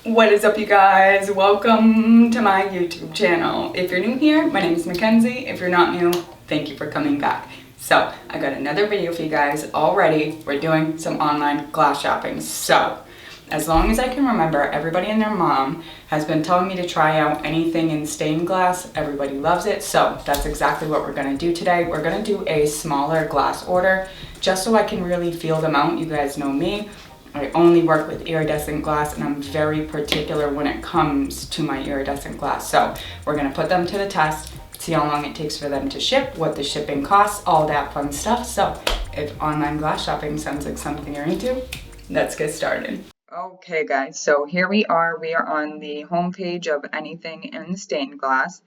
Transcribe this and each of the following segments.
What is up, you guys? Welcome to my YouTube channel. If you're new here, my name is Mackenzie. If you're not new, thank you for coming back. So I got another video for you guys already. We're doing some online glass shopping. So as long as I can remember, everybody and their mom has been telling me to try out anything in stained glass. Everybody loves it. So that's exactly what we're gonna do today. We're gonna do a smaller glass order just so I can really feel them out. You guys know me. I only work with iridescent glass, and I'm very particular when it comes to my iridescent glass. So we're gonna put them to the test, see how long it takes for them to ship, what the shipping costs, all that fun stuff. So if online glass shopping sounds like something you're into, let's get started. Okay guys, so here we are on the home page of anything in stained glass.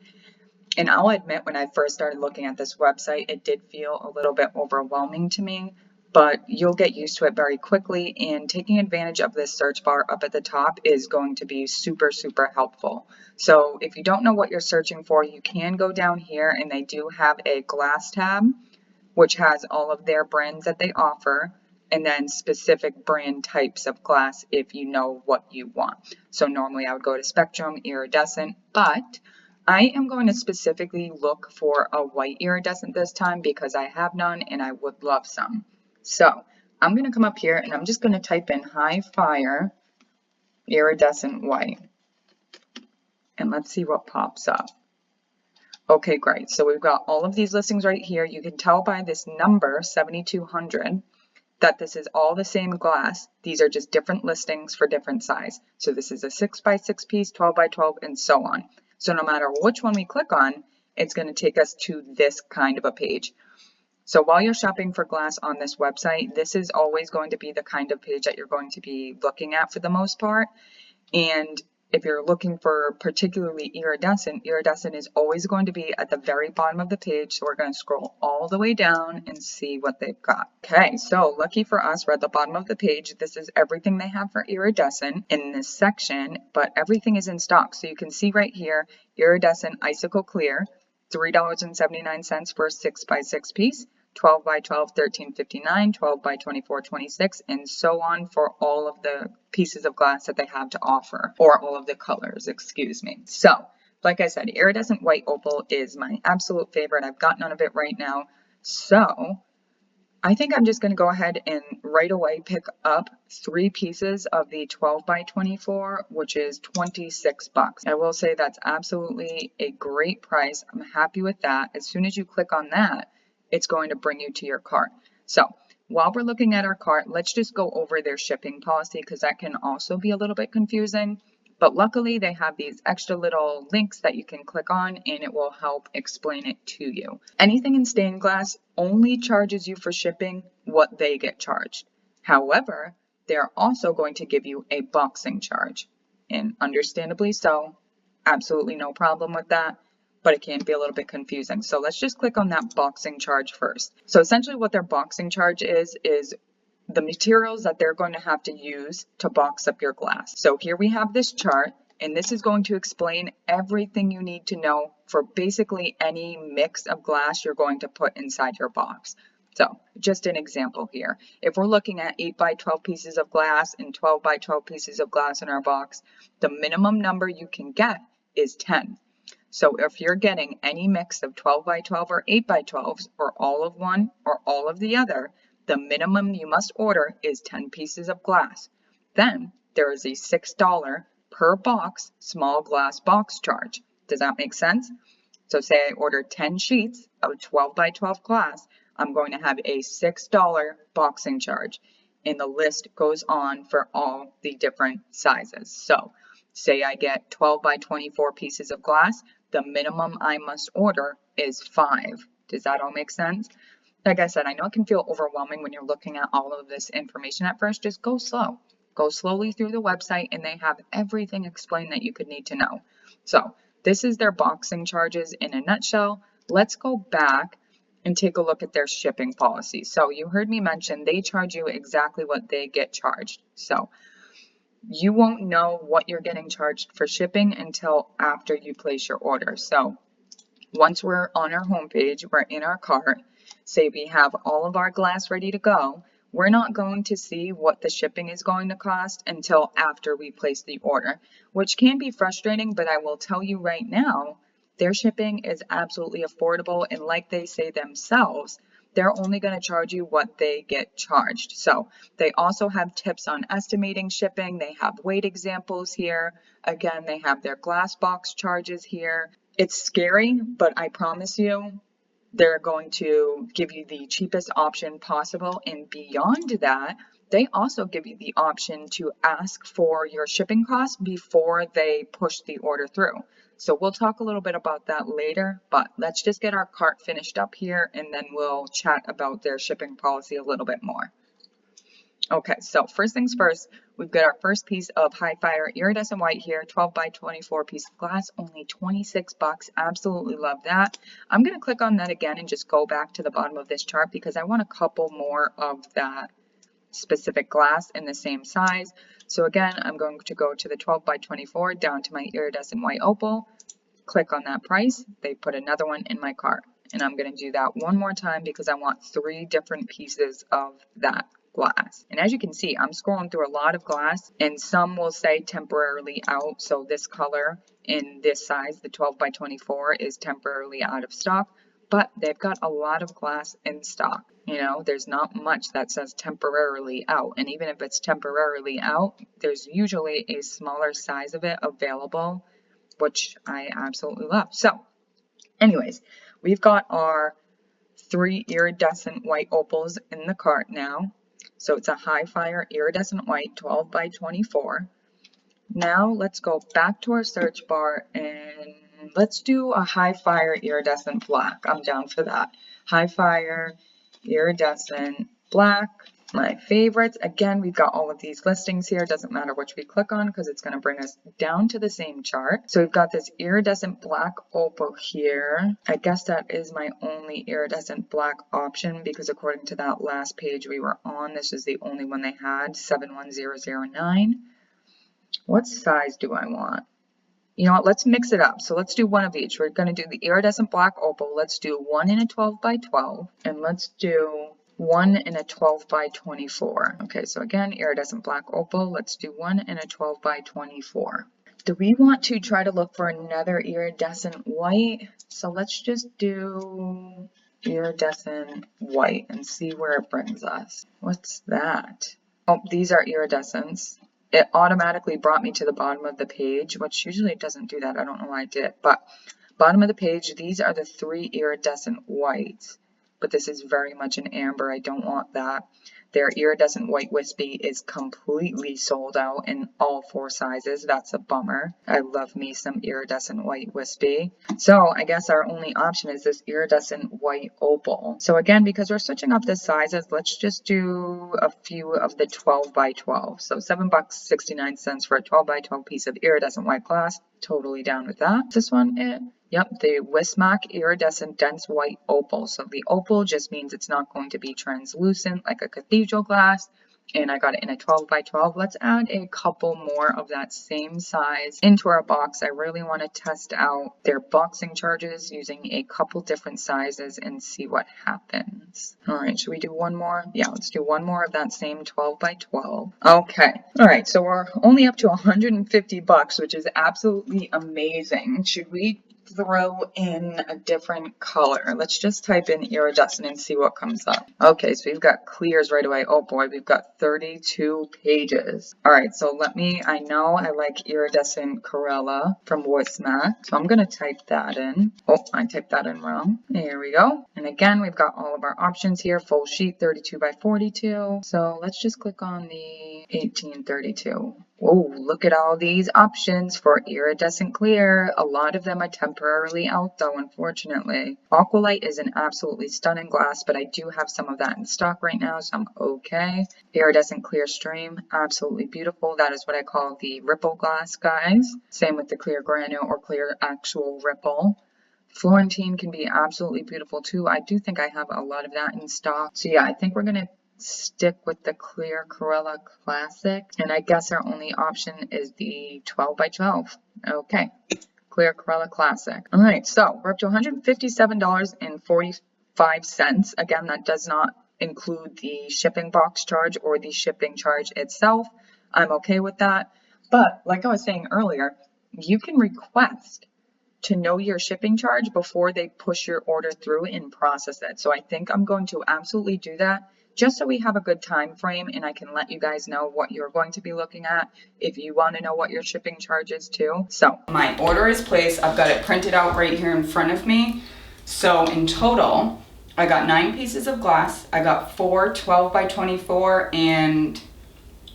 And I'll admit, when I first started looking at this website, it did feel a little bit overwhelming to me, but you'll get used to it very quickly, and taking advantage of this search bar up at the top is going to be super, super helpful. So if you don't know what you're searching for, you can go down here, and they do have a glass tab, which has all of their brands that they offer, and then specific brand types of glass if you know what you want. So normally I would go to Spectrum, Iridescent, but I am going to specifically look for a white iridescent this time because I have none and I would love some. So I'm going to come up here and I'm just going to type in High Fire Iridescent White. And let's see what pops up. Okay, great. So we've got all of these listings right here. You can tell by this number, 7200, that this is all the same glass. These are just different listings for different size. So this is a 6x6 piece, 12x12, and so on. So no matter which one we click on, it's going to take us to this kind of a page. So while you're shopping for glass on this website, this is always going to be the kind of page that you're going to be looking at for the most part. And if you're looking for particularly iridescent is always going to be at the very bottom of the page. So we're going to scroll all the way down and see what they've got. Okay, so lucky for us, we're at the bottom of the page. This is everything they have for iridescent in this section, but everything is in stock. So you can see right here, iridescent icicle clear, $3.79 for a 6x6 piece. 12x12, $13.59, 12x24, $26, and so on for all of the pieces of glass that they have to offer, or all of the colors, excuse me. So, like I said, iridescent white opal is my absolute favorite. I've got none of it right now. So, I think I'm just going to go ahead and right away pick up 3 pieces of the 12x24, which is 26 bucks. I will say that's absolutely a great price. I'm happy with that. As soon as you click on that, it's going to bring you to your cart. So while we're looking at our cart, let's just go over their shipping policy because that can also be a little bit confusing. But luckily they have these extra little links that you can click on and it will help explain it to you. Anything in stained glass only charges you for shipping what they get charged. However, they're also going to give you a boxing charge. And understandably so, absolutely no problem with that. But it can be a little bit confusing. So let's just click on that boxing charge first. So essentially what their boxing charge is the materials that they're going to have to use to box up your glass. So here we have this chart, and this is going to explain everything you need to know for basically any mix of glass you're going to put inside your box. So just an example here. If we're looking at 8x12 pieces of glass and 12x12 pieces of glass in our box, the minimum number you can get is 10. So if you're getting any mix of 12x12 or 8x12s, or all of one or all of the other, the minimum you must order is 10 pieces of glass. Then there is a $6 per box small glass box charge. Does that make sense? So say I order 10 sheets of 12x12 glass, I'm going to have a $6 boxing charge. And the list goes on for all the different sizes. So say I get 12x24 pieces of glass, the minimum I must order is 5. Does that all make sense? Like I said, I know it can feel overwhelming when you're looking at all of this information at first. Just go slow. Go slowly through the website and they have everything explained that you could need to know. So this is their boxing charges in a nutshell. Let's go back and take a look at their shipping policy. So you heard me mention they charge you exactly what they get charged. So you won't know what you're getting charged for shipping until after you place your order. So once we're on our homepage, we're in our cart, say we have all of our glass ready to go, we're not going to see what the shipping is going to cost until after we place the order, which can be frustrating, but I will tell you right now, their shipping is absolutely affordable, and like they say themselves, they're only going to charge you what they get charged. So they also have tips on estimating shipping. They have weight examples here. Again, they have their glass box charges here. It's scary, but I promise you, they're going to give you the cheapest option possible. And beyond that, they also give you the option to ask for your shipping costs before they push the order through. So we'll talk a little bit about that later, but let's just get our cart finished up here and then we'll chat about their shipping policy a little bit more. Okay, so first things first, we've got our first piece of High Fire Iridescent White here, 12 by 24 piece of glass, only 26 bucks. Absolutely love that. I'm going to click on that again and just go back to the bottom of this chart because I want a couple more of that specific glass in the same size. So again, I'm going to go to the 12 by 24 down to my Iridescent White Opal, click on that price. They put another one in my cart. And I'm going to do that one more time because I want 3 different pieces of that glass. And as you can see, I'm scrolling through a lot of glass and some will say temporarily out. So this color in this size, the 12 by 24, is temporarily out of stock, but they've got a lot of glass in stock. You know, there's not much that says temporarily out. And even if it's temporarily out, there's usually a smaller size of it available, which I absolutely love. So anyways, we've got our 3 iridescent white opals in the cart now. So it's a High Fire Iridescent White 12 by 24. Now let's go back to our search bar and let's do a High Fire Iridescent Black. I'm down for that. High Fire Iridescent Black. My favorites. Again, we've got all of these listings here. It doesn't matter which we click on because it's going to bring us down to the same chart. So we've got this iridescent black opal here. I guess that is my only iridescent black option because according to that last page we were on, this is the only one they had, 71009. What size do I want? You know what, let's mix it up. So let's do one of each. We're going to do the iridescent black opal. Let's do one in a 12 by 12 and let's do one in a 12 by 24. Okay, so again, iridescent black opal. Let's do one in a 12 by 24. Do we want to try to look for another iridescent white? So let's just do iridescent white and see where it brings us. What's that? Oh, these are iridescents. It automatically brought me to the bottom of the page, which usually it doesn't do that. I don't know why it did, but bottom of the page, these are the 3 iridescent whites. But this is very much an amber. I don't want that. Their iridescent white wispy is completely sold out in all 4 sizes. That's a bummer. I love me some iridescent white wispy. So I guess our only option is this iridescent white opal. So again, because we're switching up the sizes, let's just do a few of the 12 by 12. So $7.69 for a 12 by 12 piece of iridescent white glass. Totally down with that. This one, yep, the Wismac Iridescent Dense White Opal. So the opal just means it's not going to be translucent like a cathedral glass. And I got it in a 12 by 12. Let's add a couple more of that same size into our box. I really want to test out their boxing charges using a couple different sizes and see what happens. All right, should we do one more? Yeah, let's do one more of that same 12 by 12. Okay. All right, so we're only up to 150 bucks, which is absolutely amazing. Should we throw in a different color? Let's just type in iridescent and see what comes up. Okay, so we've got clears right away. Oh boy, we've got 32 pages. All right, so I know I like iridescent Corella from Wismac, so I'm gonna type that in. Oh, I typed that in wrong. Here we go. And again, we've got all of our options here. Full sheet, 32 by 42. So let's just click on the 1832. Whoa, look at all these options for iridescent clear. A lot of them are temporarily out though, unfortunately. Aqualite is an absolutely stunning glass, but I do have some of that in stock right now, so I'm okay. Iridescent clear stream, absolutely beautiful. That is what I call the ripple glass, guys. Same with the clear granite or clear actual ripple. Florentine can be absolutely beautiful too. I do think I have a lot of that in stock. So yeah, I think we're going to stick with the clear Corella Classic. And I guess our only option is the 12 by 12. Okay, clear Corella Classic. All right, so we're up to $157.45. Again, that does not include the shipping box charge or the shipping charge itself. I'm okay with that. But like I was saying earlier, you can request to know your shipping charge before they push your order through and process it. So I think I'm going to absolutely do that just so we have a good time frame and I can let you guys know what you're going to be looking at if you want to know what your shipping charge is too. So my order is placed. I've got it printed out right here in front of me. So in total, I got 9 pieces of glass. I got 4 12 by 24 and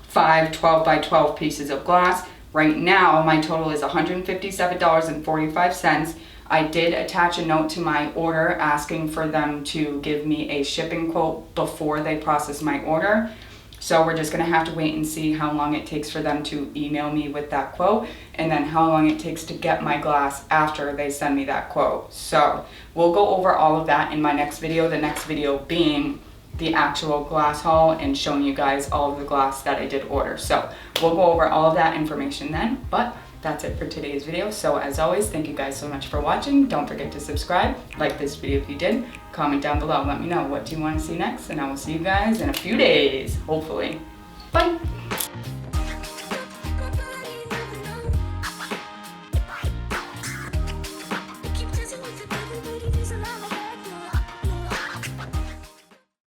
5 12 by 12 pieces of glass. Right now, my total is $157.45. I did attach a note to my order asking for them to give me a shipping quote before they process my order. So we're just gonna have to wait and see how long it takes for them to email me with that quote, and then how long it takes to get my glass after they send me that quote. So we'll go over all of that in my next video, the next video being the actual glass haul and showing you guys all of the glass that I did order. So we'll go over all of that information then, but that's it for today's video. So as always, thank you guys so much for watching. Don't forget to subscribe, like this video if you did, comment down below, let me know what do you want to see next, and I will see you guys in a few days, hopefully.